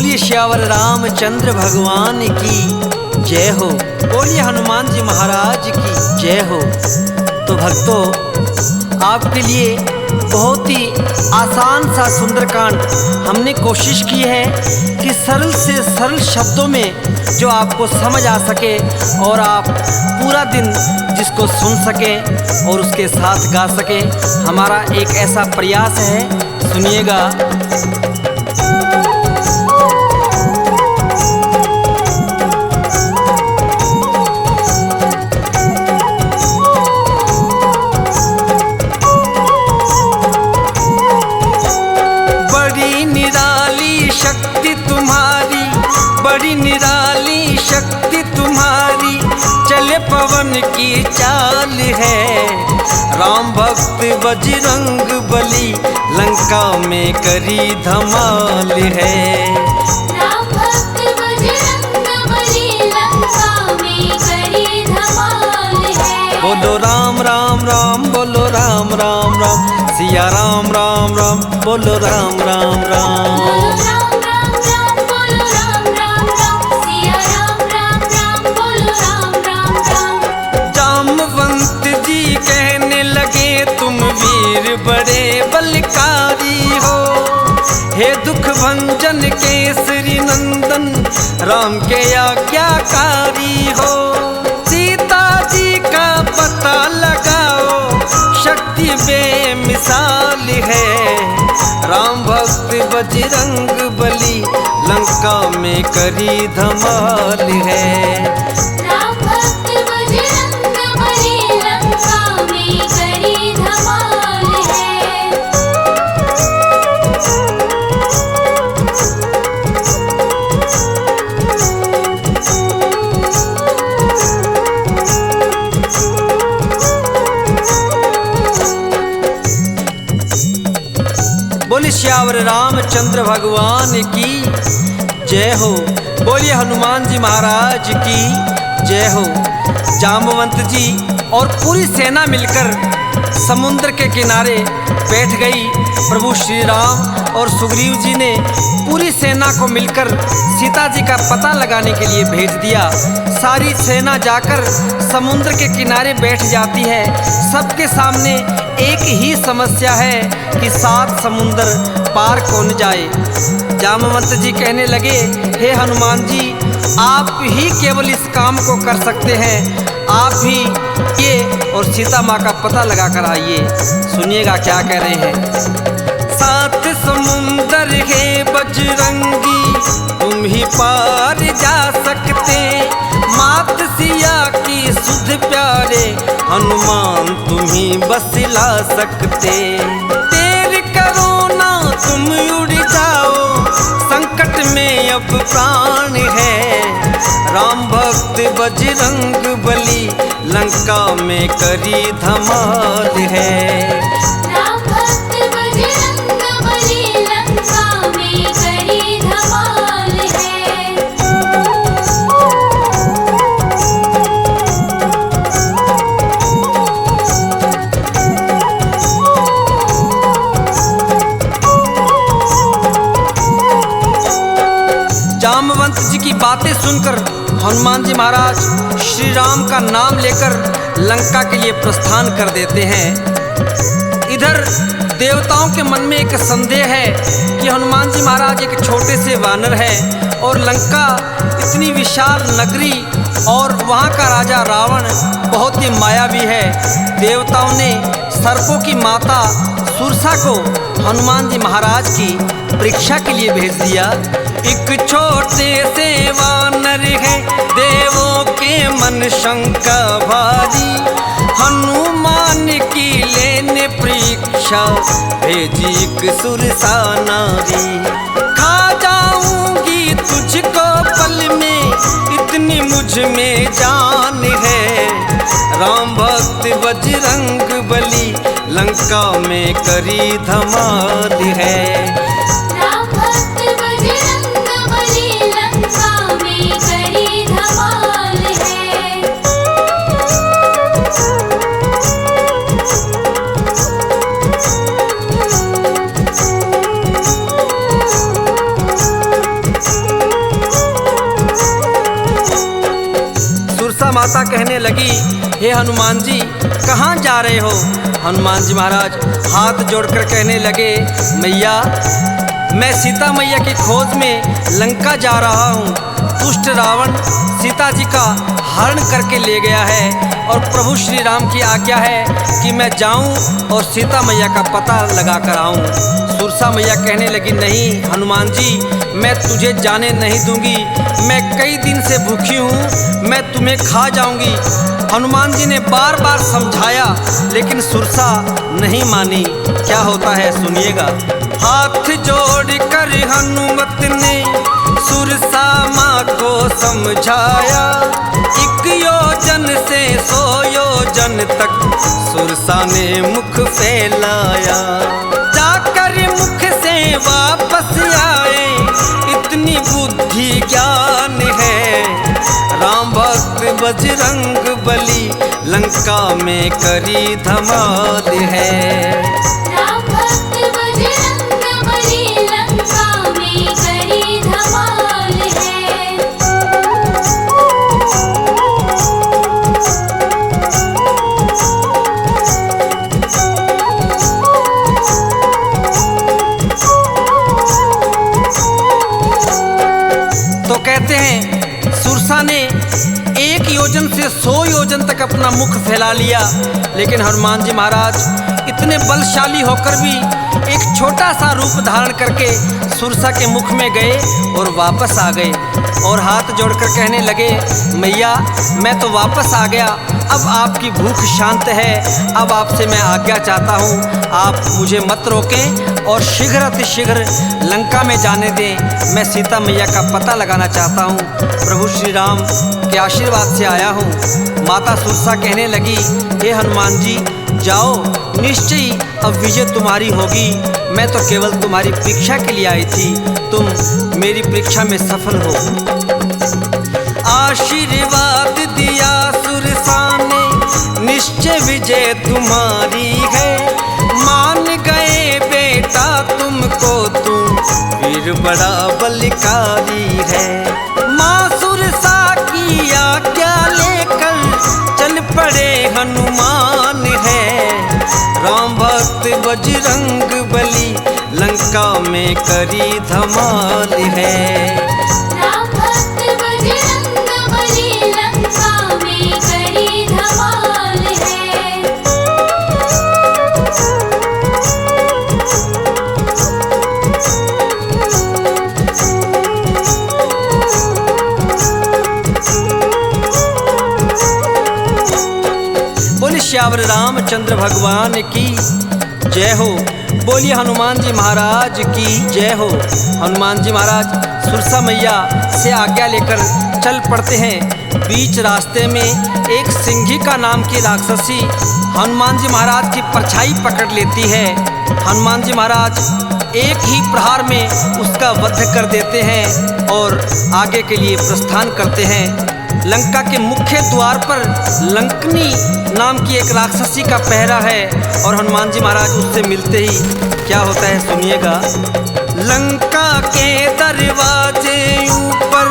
बोलिए श्यावर रामचंद्र भगवान की जय हो। बोलिए हनुमान जी महाराज की जय हो। तो भक्तों, आपके लिए बहुत ही आसान सा सुंदरकांड हमने कोशिश की है कि सरल से सरल शब्दों में जो आपको समझ आ सके और आप पूरा दिन जिसको सुन सकें और उसके साथ गा सकें। हमारा एक ऐसा प्रयास है, सुनिएगा। बड़ी निराली शक्ति तुम्हारी, चले पवन की चाल है। राम भक्त बजरंग बली, लंका में करी धमाल है। राम भक्त बजरंग बली, लंका में करी धमाल है। बोलो राम राम राम, बोलो राम राम राम, सिया राम राम राम, बोलो राम राम राम। तुम वीर बड़े बलकारी हो, हे दुख भंजन केसरी नंदन, राम के आज्ञाकारी हो। सीता जी का पता लगाओ, शक्ति बेमिसाल है। राम भक्त बजरंग बली, लंका में करी धमाल है। बोलिए श्यावर रामचंद्र भगवान की जय हो। बोलिए हनुमान जी महाराज की जय हो। जाम्बवंत जी और पूरी सेना मिलकर समुद्र के किनारे बैठ गई। प्रभु श्री राम और सुग्रीव जी ने पूरी सेना को मिलकर सीता जी का पता लगाने के लिए भेज दिया। सारी सेना जाकर समुद्र के किनारे बैठ जाती है। सबके सामने एक ही समस्या है कि 7 समुंदर पार कौन जाए। जाम्बवंत जी कहने लगे, हे हनुमान जी, आप ही केवल इस काम को कर सकते हैं। आप ही ये और सीता माँ का पता लगा कर आइए। सुनिएगा क्या कह रहे हैं। 7 समुंदर है बजरंगी, तुम ही पार जा सकते। मात सिया की सुध प्यारे, हनुमान तुम ही बस ला सकते। देर करो ना तुम उड़ जाओ, संकट में अब प्राण है। राम भक्त बजरंग बली, लंका में करी धमाल है। राम भक्त बजरंग बली, लंका में करी धमाल है। जाम्बवंत जी की बातें सुनकर हनुमान जी महाराज श्री राम का नाम लेकर लंका के लिए प्रस्थान कर देते हैं। इधर देवताओं के मन में एक संदेह है कि हनुमान जी महाराज एक छोटे से वानर हैं और लंका इतनी विशाल नगरी और वहाँ का राजा रावण बहुत ही मायावी है। देवताओं ने सर्पों की माता सुरसा को हनुमान जी महाराज की परीक्षा के लिए भेज दिया। एक छोटे से वानर है, देवों के मन शंका भारी। हनुमान की लेने परीक्षा, भेजी एक सुरसा नारी। खा जाऊंगी तुझको पल में, इतनी मुझ में जान है। राम भक्त बजरंग बली, लंका में करी धमाल है। माता कहने लगी, हे हनुमान जी कहाँ जा रहे हो? हनुमान जी महाराज हाथ जोड़कर कहने लगे, मैया मैं सीता मैया की खोज में लंका जा रहा हूँ। दुष्ट रावण सीता जी का हरण करके ले गया है और प्रभु श्री राम की आज्ञा है कि मैं जाऊं और सीता मैया का पता लगा कर आऊं। सुरसा मैया कहने लगी, नहीं हनुमान जी मैं तुझे जाने नहीं दूंगी, मैं कई दिन से भूखी हूँ, मैं तुम्हें खा जाऊंगी। हनुमान जी ने बार बार समझाया लेकिन सुरसा नहीं मानी। क्या होता है सुनिएगा। हाथ जोड़कर हनुमत ने सुरसा माँ को समझाया, 1 योजन से 100 योजन तक सुरसा ने मुख फैलाया। जाकर मुख से वापस आए, इतनी बुद्धि ज्ञान है, राम भक्त बजरंग बली लंका में करी धमाल है। राम भक्त बजरंग बली लंका में करी धमाल है। तो कहते हैं सुरसा ने 1 योजन से 100 योजन तक अपना मुख फैला लिया, लेकिन हनुमान जी महाराज इतने बलशाली होकर भी एक छोटा सा रूप धारण करके सुरसा के मुख में गए और वापस आ गए और हाथ जोड़कर कहने लगे, मैया मैं तो वापस आ गया, अब आपकी भूख शांत है, अब आपसे मैं आज्ञा चाहता हूँ, आप मुझे मत रोकें और शीघ्र अतिशीघ्र लंका में जाने दें। मैं सीता मैया का पता लगाना चाहता हूँ, प्रभु श्री राम के आशीर्वाद से आया हूँ। माता सुरसा कहने लगी, हे हनुमान जी जाओ, निश्चय अब विजय तुम्हारी होगी, मैं तो केवल तुम्हारी परीक्षा के लिए आई थी, तुम मेरी परीक्षा में सफल हो। आशीर्वाद दिया सुरसा ने, निश्चय विजय तुम्हारी है, मान गए बेटा तुमको, तुम वीर बड़ा बलकारी है। माँ सुरसा की आज्ञा लेकर चल पड़े हनुमान है, राम भक्त बजरंग बली लंका में करी धमाल है। राम भक्त बजरंग बली लंका में करी धमाल है। बोलिए श्यावर रामचंद्र भगवान की जय हो। बोलिए हनुमान जी महाराज की जय हो। हनुमान जी महाराज सुरसा मैया से आज्ञा लेकर चल पड़ते हैं। बीच रास्ते में एक सिंहिका नाम की राक्षसी हनुमान जी महाराज की परछाई पकड़ लेती है। हनुमान जी महाराज एक ही प्रहार में उसका वध कर देते हैं और आगे के लिए प्रस्थान करते हैं। लंका के मुख्य द्वार पर लंकनी नाम की एक राक्षसी का पहरा है और हनुमान जी महाराज उससे मिलते ही क्या होता है सुनिएगा। लंका के दरवाजे ऊपर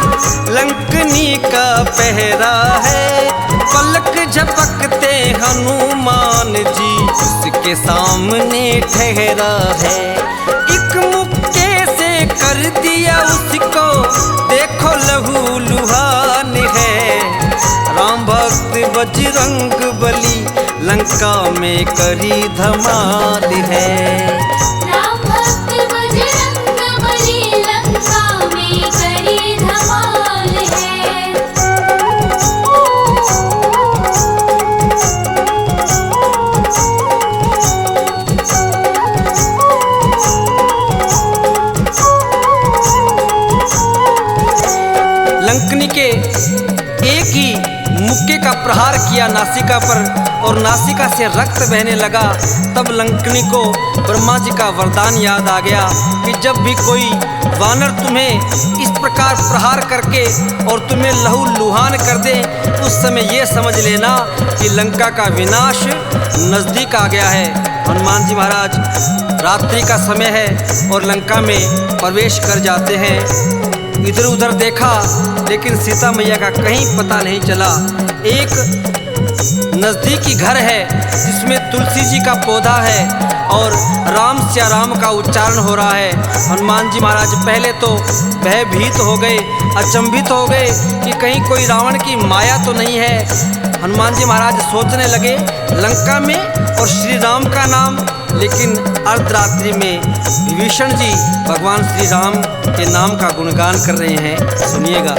लंकनी का पहरा है, पलक झपकते हनुमान जी उसके सामने ठहरा है। एक मुक्के से कर दिया उसको देखो लहू लुहान है, राम भक्त बजरंग बली लंका में करी धमाल है। राम भक्त बजरंग बली लंका में करी धमाल है। लंकनी के एक ही मुक्के का प्रहार किया नासिका पर और नासिका से रक्त बहने लगा। तब लंकनी को ब्रह्मा जी का वरदान याद आ गया कि जब भी कोई वानर तुम्हें इस प्रकार प्रहार करके और तुम्हें लहू लुहान कर दे, उस समय ये समझ लेना कि लंका का विनाश नज़दीक आ गया है। हनुमान जी महाराज रात्रि का समय है और लंका में प्रवेश कर जाते हैं। इधर उधर देखा लेकिन सीता मैया का कहीं पता नहीं चला। एक नज़दीकी घर है जिसमें तुलसी जी का पौधा है और राम सिया राम का उच्चारण हो रहा है। हनुमान जी महाराज पहले तो भयभीत हो गए, अचंभित हो गए कि कहीं कोई रावण की माया तो नहीं है। हनुमान जी महाराज सोचने लगे लंका में और श्री राम का नाम, लेकिन अर्धरात्रि में विभीषण जी भगवान श्री राम के नाम का गुणगान कर रहे हैं। सुनिएगा।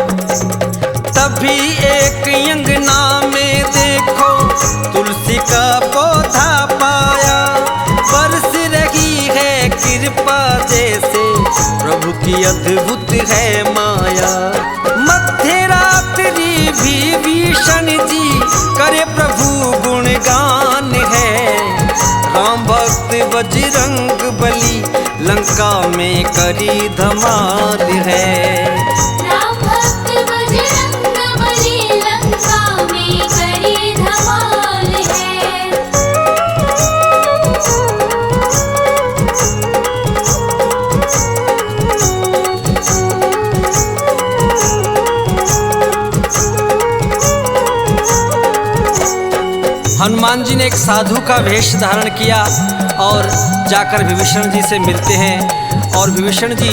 तभी एक अंगना में देखो तुलसी का पौधा पाया, बरस रही है कृपा जैसे प्रभु की अद्भुत है माया। मध्य रात्रि भी विभीषण जी करे प्रभु गुणगान है, राम भक्त बजरंग बली लंका में करी धमाल है। राम भक्त बजरंग बली लंका में करी धमाल है। हनुमान जी ने एक साधु का वेश धारण किया और जाकर विभीषण जी से मिलते हैं और विभीषण जी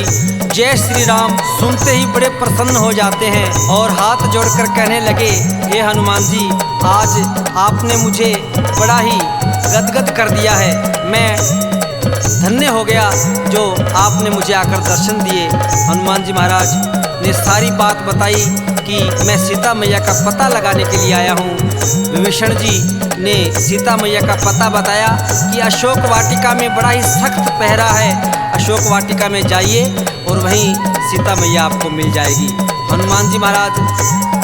जय श्री राम सुनते ही बड़े प्रसन्न हो जाते हैं और हाथ जोड़कर कहने लगे, हे हनुमान जी, आज आपने मुझे बड़ा ही गदगद कर दिया है। मैं धन्य हो गया जो आपने मुझे आकर दर्शन दिए। हनुमान जी महाराज ने सारी बात बताई कि मैं सीता मैया का पता लगाने के लिए आया हूँ। विभीषण जी ने सीता मैया का पता बताया कि अशोक वाटिका में बड़ा ही सख्त पहरा है, अशोक वाटिका में जाइए और वहीं सीता मैया आपको मिल जाएगी। हनुमान जी महाराज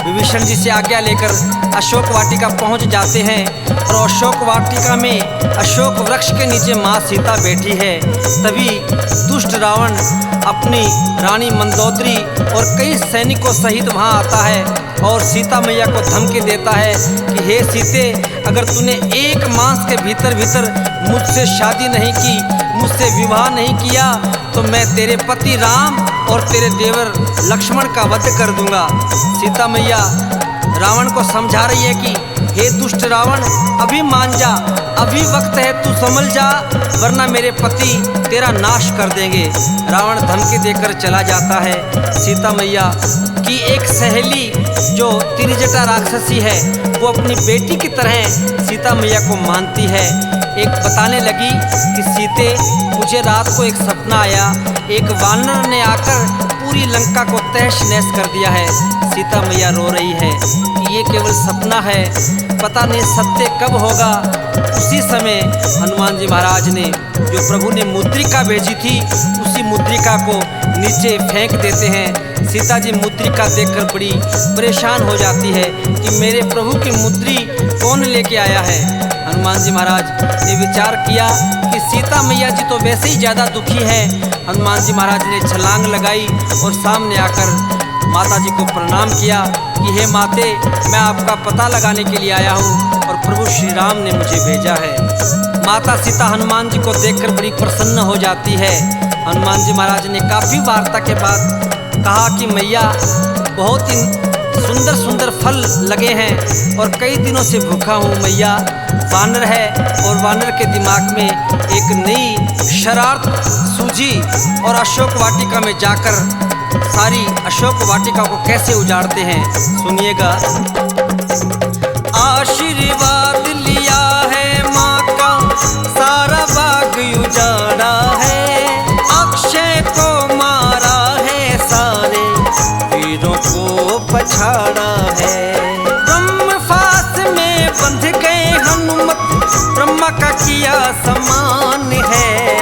विभीषण जी से आज्ञा लेकर अशोक वाटिका पहुंच जाते हैं और अशोक वाटिका में अशोक वृक्ष के नीचे माँ सीता बैठी है। तभी दुष्ट रावण अपनी रानी मंदोदरी और कई सैनिकों सहित वहां आता है और सीता मैया को धमकी देता है कि हे सीते, अगर तूने एक मास के भीतर मुझसे शादी नहीं की, मुझसे विवाह नहीं किया, तो मैं तेरे पति राम और तेरे देवर लक्ष्मण का वध कर दूंगा। सीता मैया रावण को समझा रही है कि हे दुष्ट रावण, अभी मान जा, अभी वक्त है, तू संभल जा, वरना मेरे पति तेरा नाश कर देंगे। रावण धमकी देकर चला जाता है। सीता मैया की एक सहेली जो त्रिजटा राक्षसी है वो अपनी बेटी की तरह सीता मैया को मानती है। एक बताने लगी कि सीते, मुझे रात को एक सपना आया, एक वानर ने आकर पूरी लंका को तहस नहस कर दिया है। सीता मैया रो रही है कि ये केवल सपना है, पता नहीं सत्य कब होगा। उसी समय हनुमान जी महाराज ने जो प्रभु ने मुद्रिका भेजी थी उसी मुद्रिका को नीचे फेंक देते हैं। सीता जी मुद्रिका देखकर बड़ी परेशान हो जाती है कि मेरे प्रभु की मुद्री कौन लेके आया है। हनुमान जी महाराज ने विचार किया कि सीता मैया जी तो वैसे ही ज़्यादा दुखी है। हनुमान जी महाराज ने छलांग लगाई और सामने आकर माता जी को प्रणाम किया कि हे माते, मैं आपका पता लगाने के लिए आया हूँ और प्रभु श्री राम ने मुझे भेजा है। माता सीता हनुमान जी को देखकर बड़ी प्रसन्न हो जाती है। हनुमान जी महाराज ने काफ़ी वार्ता के बाद कहा कि मैया, बहुत ही सुंदर सुंदर फल लगे हैं और कई दिनों से भूखा हूँ मैया। वानर है और वानर के दिमाग में एक नई शरारत सूझी और अशोक वाटिका में जाकर सारी अशोक वाटिका को कैसे उजाड़ते हैं, सुनिएगा। आशीर्वाद लिया है माँ का, सारा बाग उजाड़ा है, अक्षय को मारा है, सारे वीरों को पछाड़ा है। ब्रह्मफास में बंध गए हनुमत, ब्रह्मा का किया समान है,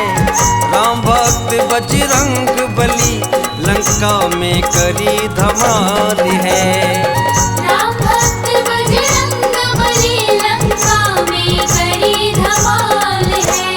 राम भक्त बजरंग बली लंका में करी धमाल है। राम भक्त बजरंग बली लंका में करी धमाल है।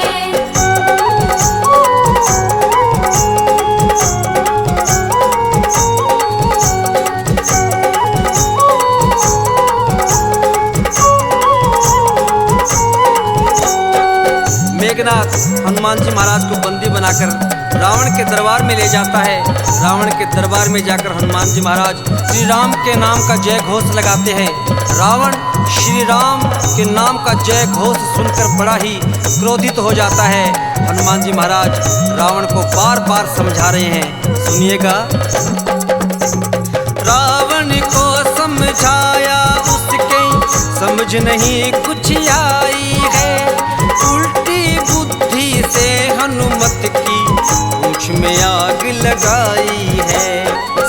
मेघनाथ हनुमान जी महाराज को बंदी बनाकर रावण के दरबार में ले जाता है। रावण के दरबार में जाकर हनुमान जी महाराज श्री राम के नाम का जय घोष लगाते हैं। रावण श्री राम के नाम का जय घोष सुनकर बड़ा ही क्रोधित हो जाता है। हनुमान जी महाराज रावण को बार बार समझा रहे हैं, सुनिएगा। रावण को समझाया उसके समझ नहीं कुछ आई है, उल्टी बुद्धि से हनुमत की पूंछ में आग लगाई है।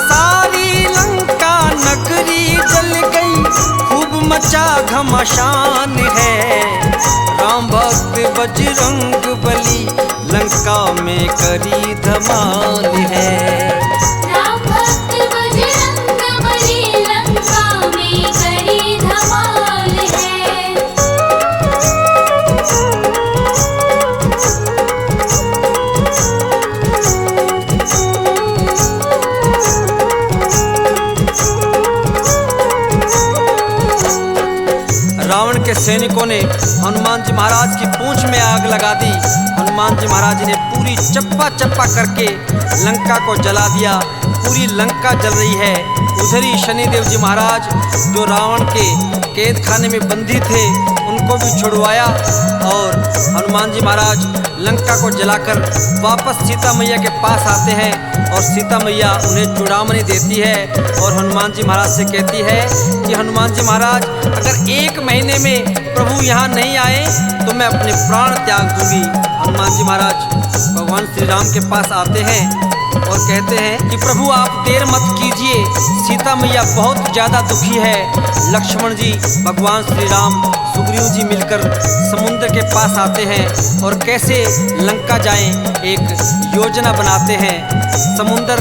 सारी लंका नगरी जल गई, खूब मचा घमासान है। राम भक्त बजरंग बली लंका में करी धमाल है। राम भक्त बजरंग बली लंका में करी धमाल है। रावण के सैनिकों ने हनुमान जी महाराज की पूंछ में आग लगा दी। हनुमान जी महाराज ने पूरी चप्पा चप्पा करके लंका को जला दिया। पूरी लंका जल रही है। उधर ही शनिदेव जी महाराज जो रावण के कैद खाने में बंदी थे उनको भी छुड़वाया और हनुमान जी महाराज लंका को जलाकर वापस सीता मैया के पास आते हैं और सीता मैया उन्हें चूड़ामणि देती है और हनुमान जी महाराज से कहती है कि हनुमान जी महाराज अगर 1 महीने में प्रभु यहाँ नहीं आए तो मैं अपने प्राण त्याग दूंगी। हनुमान जी महाराज भगवान श्री राम के पास आते हैं और कहते हैं कि प्रभु आप देर मत कीजिए, सीता मैया बहुत ज़्यादा दुखी है। लक्ष्मण जी, भगवान श्री राम, सुग्रीव जी मिलकर समुद्र के पास आते हैं और कैसे लंका जाएं एक योजना बनाते हैं। समुद्र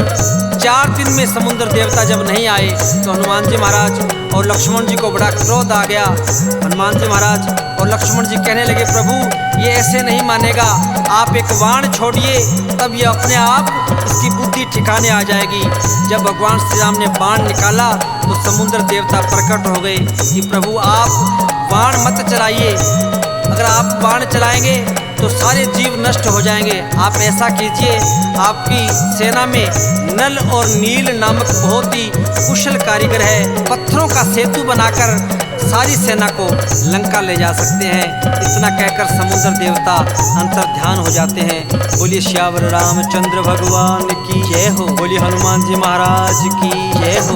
4 दिन में समुद्र देवता जब नहीं आए तो हनुमान जी महाराज और लक्ष्मण जी को बड़ा क्रोध आ गया। हनुमान जी महाराज और लक्ष्मण जी कहने लगे प्रभु ये ऐसे नहीं मानेगा, आप एक बाण छोड़िए तब ये अपने आप इसकी बुद्धि ठिकाने आ जाएगी। जब भगवान श्री राम ने बाण निकाला तो समुद्र देवता प्रकट हो गए कि प्रभु आप बाण मत चलाइए, अगर आप बाण चलाएंगे तो सारे जीव नष्ट हो जाएंगे। आप ऐसा कीजिए, आपकी सेना में नल और नील नामक बहुत ही कुशल कारीगर है, पत्थरों का सेतु बनाकर सारी सेना को लंका ले जा सकते हैं। इतना कहकर समुद्र देवता अंतर ध्यान हो जाते हैं। बोलिए श्यावर रामचंद्र भगवान की जय हो। बोलिए हनुमान जी महाराज की जय हो।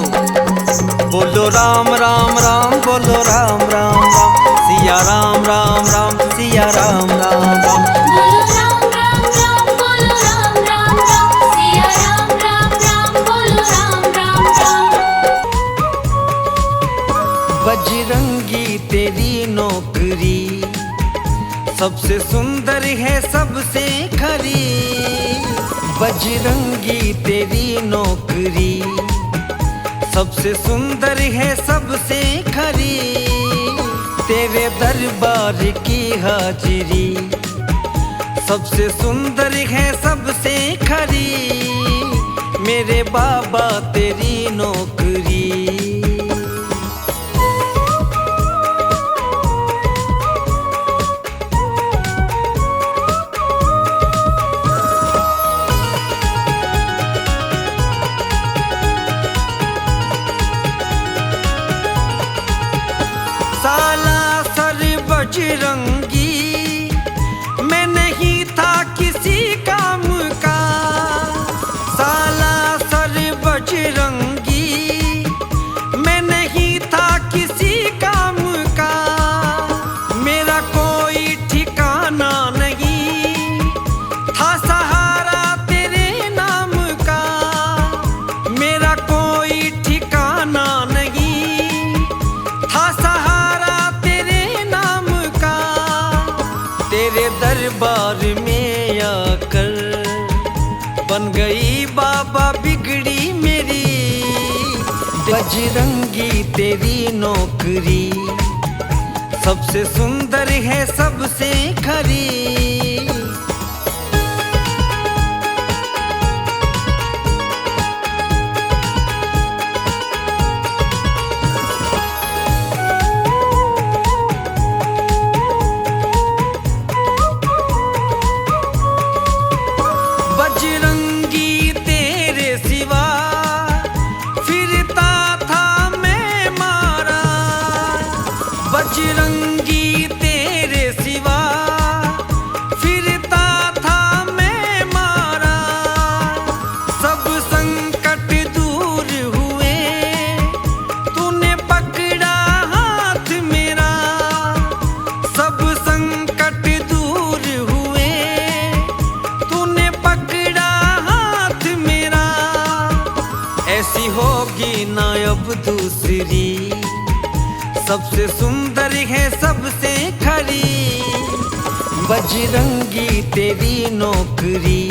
बोलो राम राम राम, बोलो राम राम राम, सिया राम राम राम, सिया राम राम राम। बोलो राम राम राम, बोलो राम राम राम, सिया राम राम राम, बोलो राम राम राम। बजरंगी तेरी नौकरी सबसे सुंदर है सबसे खरी। बजरंगी तेरी नौकरी सबसे सुंदर है सबसे खरी। तेरे दरबार की हाजिरी सबसे सुंदर है सबसे खरी। मेरे बाबा तेरी नौकरी बजरंगी मैं नहीं था किसी काम का। साला सर बजरंगी मैं नहीं था किसी काम का। मेरा कोई ठिकाना नहीं था, सहारा तेरे नाम का। मेरा कोई ठिकाना नहीं था, सहारा तेरे दरबार में आकर बन गई बाबा बिगड़ी मेरी। बजरंगी तेरी नौकरी सबसे सुंदर है सबसे खरी। ऐसी होगी ना अब दूसरी, सबसे सुंदर है सबसे खरी। बजरंगी तेरी नौकरी,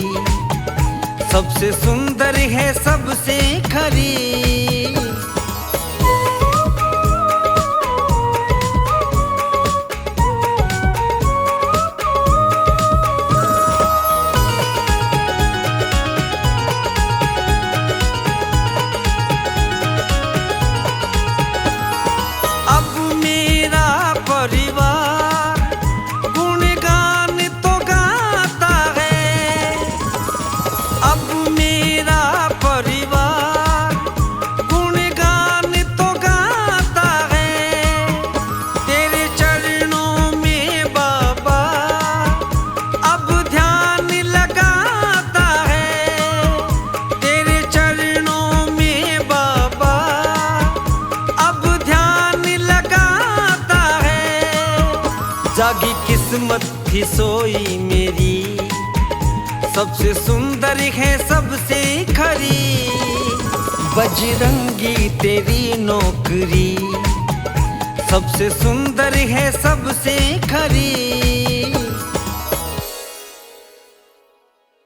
सबसे सुंदर है सबसे खरी। अब मेरा परिवार गुणगान तो गाता है, अब मेरा परिवार गुणगान तो गाता है। तेरे चरणों में बाबा अब ध्यान लगाता है, तेरे चरणों में बाबा अब ध्यान लगाता है। जागी किस्मत थी सोई मेरी, सबसे सुंदर है सबसे खरी। बजरंगी तेरी नौकरी, सबसे सुंदर है सबसे खरी।